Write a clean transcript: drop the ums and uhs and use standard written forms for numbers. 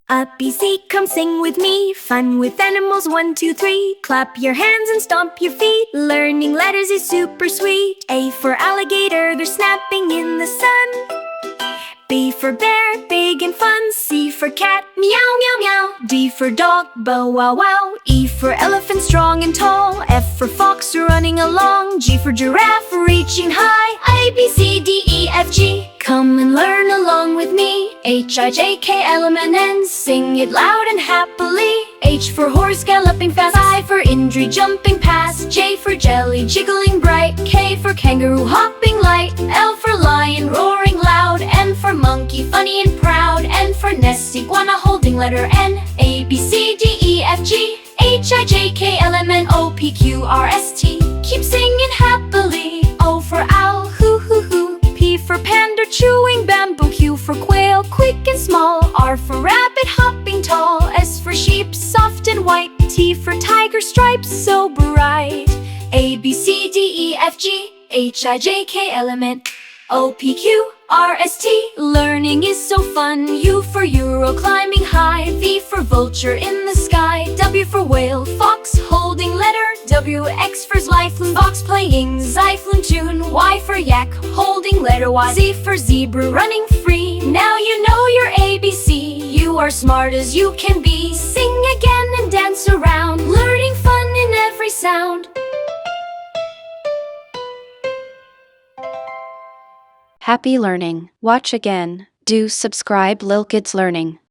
A, B, C, come sing with me. Fun with animals, 1, 2, 3. Clap your hands and stomp your feet. Learning letters is super sweet. A for alligator, they're snapping in the sun. B for bear, big and fun. C for cat, meow meow meow. D for dog, bow wow wow. E for elephant, strong and tall. F for fox, running along. G for giraffe, reaching high. A, B, C, D, E, F, G. Come and learn along with me. H, I, J, K, L, M, N, N. Sing it loud and happily. H for horse, galloping fast. I for Indri, jumping past. J for jelly, jiggling bright. K for kangaroo, hopping light. L for lion, roaring loud. N for monkey, funny and proud. N for nest, iguana, holding letter N. A, B, C, D, E, F, G. H, I, J, K, L, M, N, O, P, Q, R, S, T. Keep singing happily. O for owl, hoo hoo hoo. P for panda, chewing bamboo. Q for quail, quick and small. R for rabbit, hopping tall. S for sheep, soft and white. T for tiger, stripes so bright. A, B, C, D, E, F, G. H, I, J, K, L, M, N, O, P, Q, R, S, T. Learning is so fun. U for Urial, climbing high. V for vulture, in the sky. W for whale, fox, holding letter W. X for xylophone, fox playing Xylophone tune. Y for yak, holding letter Y. Z for zebra, running free. Now you know your ABC. You are smart as you can be. Sing again and dance around, learning fun in every sound. Happy learning. Watch again. Do subscribe Lil Kids Learning.